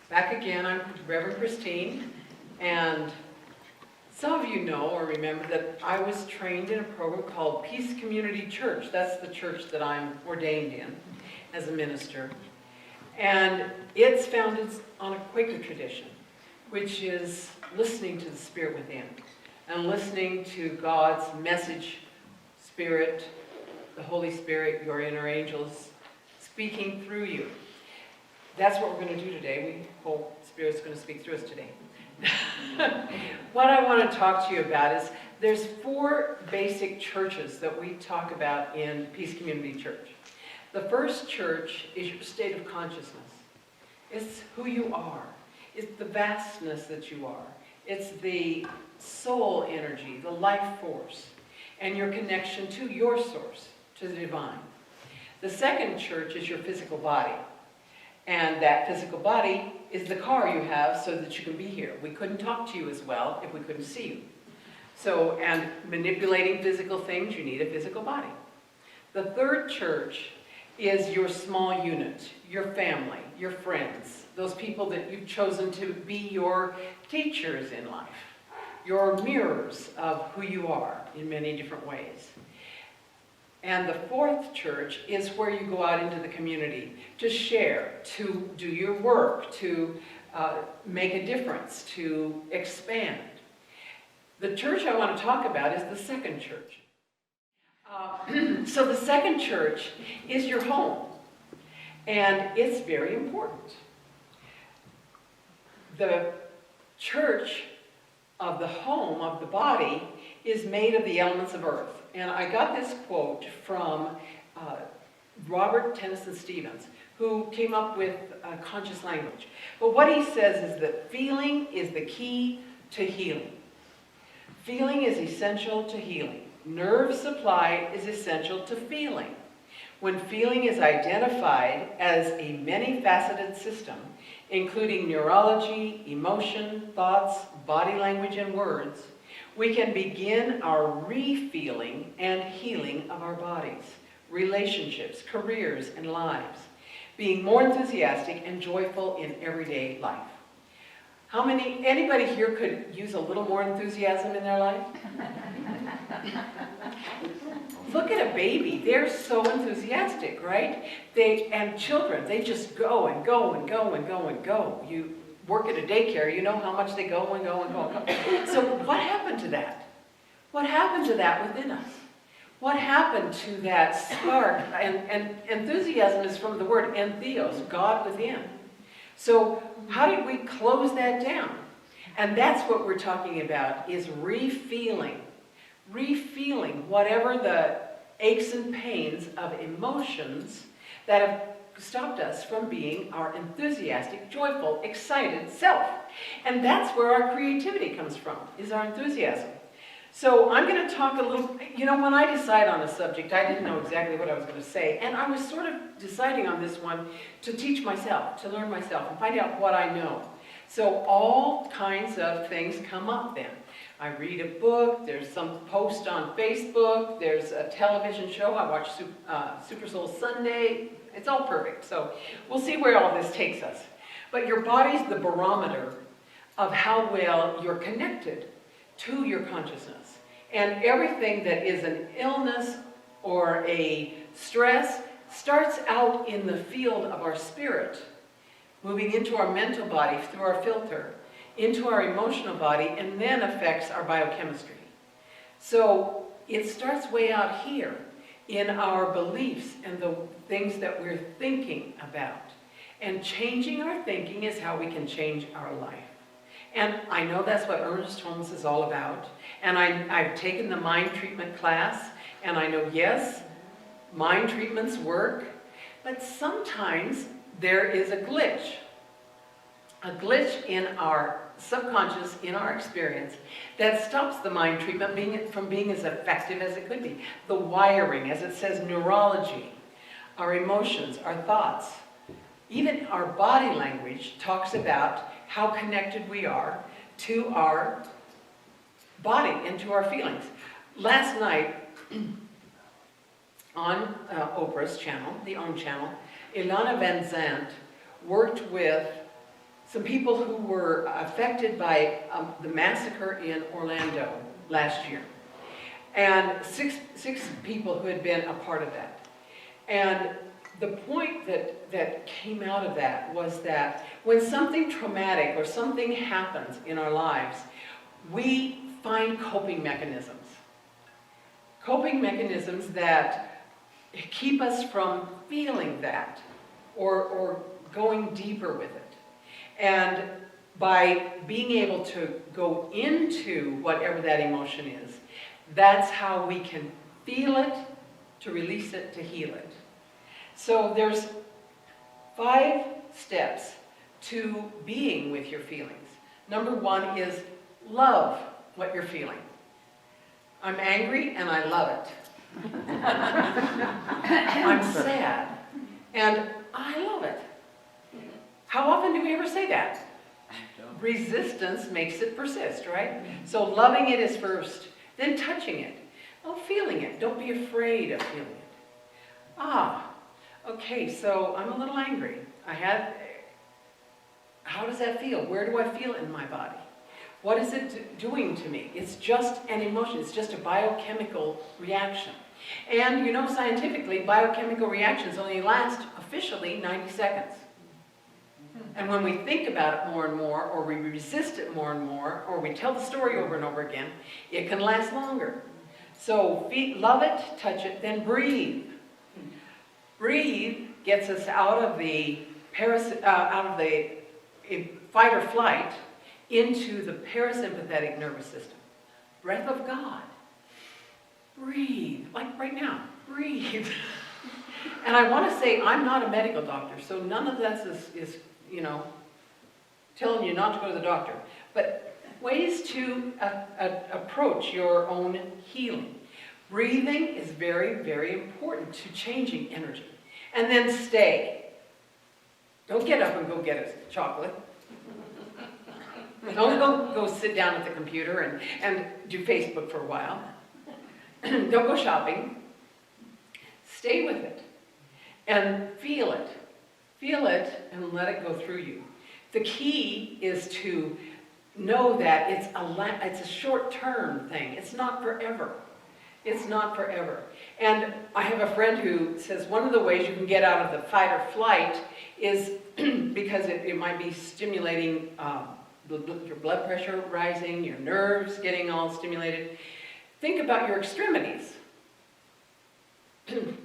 Back again, I'm Reverend Christine, and some of you know or remember that I was trained in a program called Peace Community Church. That's the church that I'm ordained in as a minister. And it's founded on a Quaker tradition, which is listening to the Spirit within and listening to God's message, Spirit, the Holy Spirit, your inner angels, speaking through you. That's what we're going to do today. We hope Spirit's going to speak through us today. What I want to talk to you about is there's 4 basic churches that we talk about in Peace Community Church. The first church is your state of consciousness. It's who you are. It's the vastness that you are. It's the soul energy, the life force, and your connection to your source, to the divine. The second church is your physical body. And that physical body is the car you have so that you can be here. We couldn't talk to you as well if we couldn't see you. So, and manipulating physical things, you need a physical body. The third church is your small unit, your family, your friends, those people that you've chosen to be your teachers in life, your mirrors of who you are in many different ways. And the fourth church is where you go out into the community to share, to do your work, to make a difference, to expand. The church I want to talk about is the second church. So the second church is your home, and it's very important. The church of the home, of the body, is made of the elements of earth. And I got this quote from Robert Tennyson Stevens, who came up with conscious language. But what he says is that feeling is the key to healing. Feeling is essential to healing. Nerve supply is essential to feeling. When feeling is identified as a many-faceted system, including neurology, emotion, thoughts, body language, and words, we can begin our re-feeling and healing of our bodies, relationships, careers, and lives, being more enthusiastic and joyful in everyday life. Anybody here could use a little more enthusiasm in their life? Look at a baby. They're so enthusiastic, right? And children, they just go and go and go and go and go. You work at a daycare, you know how much they go and go and go and go. So what happened to that? What happened to that within us? What happened to that spark? And enthusiasm is from the word entheos, God within. So how did we close that down? And that's what we're talking about, is re-feeling. Re-feeling whatever the aches and pains of emotions that have stopped us from being our enthusiastic, joyful, excited self. And that's where our creativity comes from, is our enthusiasm. So I'm going to talk a little, when I decide on a subject, I didn't know exactly what I was going to say. And I was sort of deciding on this one to teach myself, to learn myself, and find out what I know. So all kinds of things come up then. I read a book, there's some post on Facebook, there's a television show, I watch Super Soul Sunday. It's all perfect. So we'll see where all this takes us. But your body's the barometer of how well you're connected to your consciousness. And everything that is an illness or a stress starts out in the field of our spirit, moving into our mental body through our filter, into our emotional body, and then affects our biochemistry. So it starts way out here in our beliefs and the things that we're thinking about. And changing our thinking is how we can change our life. And I know that's what Ernest Holmes is all about. And I've taken the mind treatment class, and I know, yes, mind treatments work, but sometimes there is a glitch in our subconscious, in our experience, that stops the mind treatment from being as effective as it could be. The wiring, as it says, neurology, our emotions, our thoughts, even our body language talks about how connected we are to our body and to our feelings. Last night, on Oprah's channel, the OWN channel, Ilana Van Zandt worked with some people who were affected by the massacre in Orlando last year. And six people who had been a part of that. And the point that came out of that was that when something traumatic or something happens in our lives, we find coping mechanisms. Coping mechanisms that keep us from feeling that or going deeper with it. And by being able to go into whatever that emotion is, that's how we can feel it, to release it, to heal it. So there's 5 steps to being with your feelings. Number 1 is love what you're feeling. I'm angry and I love it. I'm sad and I love it. How often do we ever say that? Resistance makes it persist, right? So loving it is first, then touching it. Oh, feeling it. Don't be afraid of feeling it. Ah, okay, so I'm a little angry. How does that feel? Where do I feel it in my body? What is it doing to me? It's just an emotion. It's just a biochemical reaction. And you know, scientifically, biochemical reactions only last officially 90 seconds. And when we think about it more and more, or we resist it more and more, or we tell the story over and over again, it can last longer. So love it, touch it, then breathe. Breathe gets us out of the fight or flight into the parasympathetic nervous system. Breath of God. Breathe, like right now, breathe. And I want to say, I'm not a medical doctor, so none of this is you know, telling you not to go to the doctor. But ways to approach your own healing. Breathing is very, very important to changing energy. And then stay. Don't get up and go get a chocolate. Don't go sit down at the computer and do Facebook for a while. Don't go shopping. Stay with it. And feel it. Feel it and let it go through you. The key is to know that it's a short-term thing. It's not forever. It's not forever. And I have a friend who says one of the ways you can get out of the fight or flight is because it might be stimulating your blood pressure rising, your nerves getting all stimulated. Think about your extremities.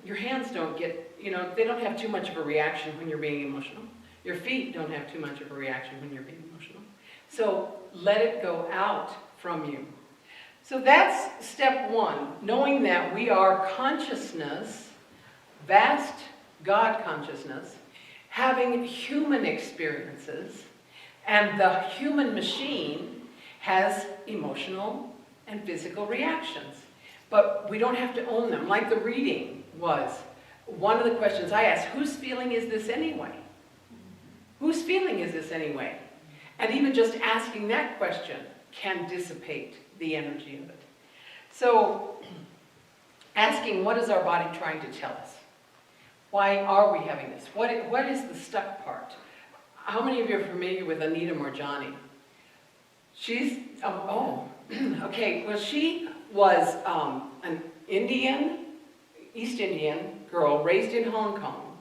Your hands don't get, they don't have too much of a reaction when you're being emotional. Your feet don't have too much of a reaction when you're being emotional. So let it go out from you. So that's step 1, knowing that we are consciousness, vast God consciousness, having human experiences, and the human machine has emotional and physical reactions. But we don't have to own them. Like the reading was, one of the questions I asked, whose feeling is this anyway? Whose feeling is this anyway? And even just asking that question can dissipate the energy of it. So, asking, what is our body trying to tell us? Why are we having this? What is the stuck part? How many of you are familiar with Anita Moorjani? She's, okay, well, she was an East Indian girl raised in Hong Kong.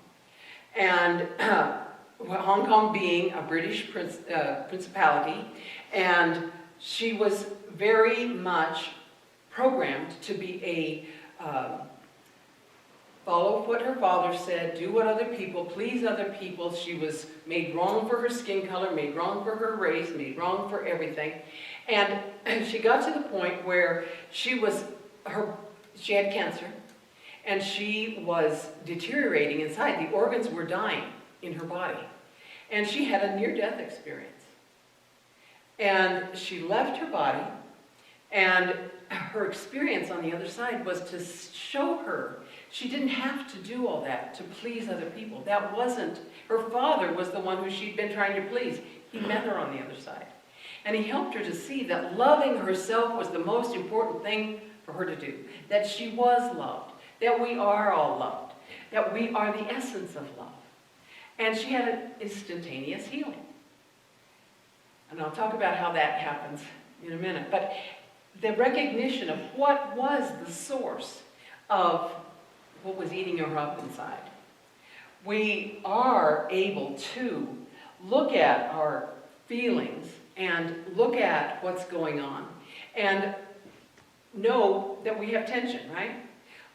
And Hong Kong being a British principality, and she was very much programmed to be follow what her father said, do what other people, please other people. She was made wrong for her skin color, made wrong for her race, made wrong for everything. And she got to the point where she had cancer, and she was deteriorating inside. The organs were dying in her body. And she had a near-death experience. And she left her body, and her experience on the other side was to show her she didn't have to do all that to please other people. That wasn't, her father was the one who she'd been trying to please. He met her on the other side. And he helped her to see that loving herself was the most important thing for her to do. That she was loved. That we are all loved. That we are the essence of love. And she had an instantaneous healing. And I'll talk about how that happens in a minute. But the recognition of what was the source of what was eating her up inside. We are able to look at our feelings and look at what's going on and know that we have tension, right?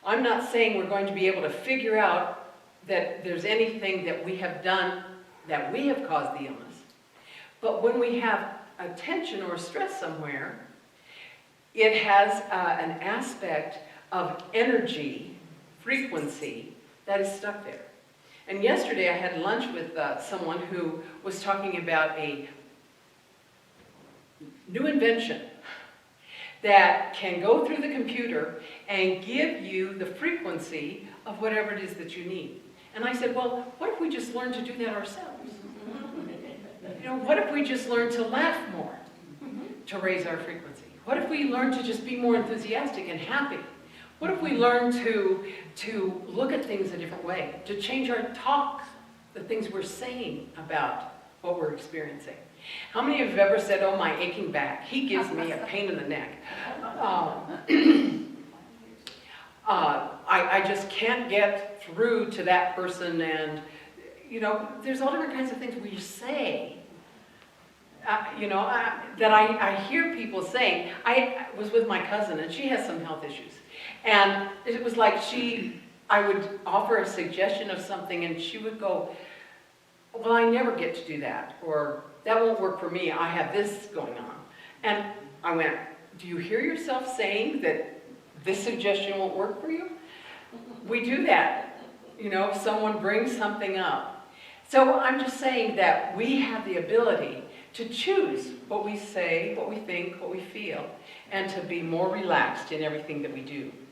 I'm not saying we're going to be able to figure out that there's anything that we have done that we have caused the illness. But when we have a tension or a stress somewhere, it has an aspect of energy, frequency, that is stuck there. And yesterday I had lunch with someone who was talking about a new invention that can go through the computer and give you the frequency of whatever it is that you need. And I said, well, what if we just learn to do that ourselves? You know, what if we just learn to laugh more to raise our frequency? What if we learn to just be more enthusiastic and happy? What if we learn to look at things a different way, to change our talk, the things we're saying about what we're experiencing? How many of you have ever said, oh, my aching back, he gives me a pain in the neck. I just can't get through to that person, and, you know, there's all different kinds of things we say, that I hear people saying. I was with my cousin, and she has some health issues. And it was like I would offer a suggestion of something, and she would go, well, I never get to do that, or that won't work for me, I have this going on. And I went, do you hear yourself saying that this suggestion won't work for you? We do that, you know, if someone brings something up. So I'm just saying that we have the ability to choose what we say, what we think, what we feel, and to be more relaxed in everything that we do.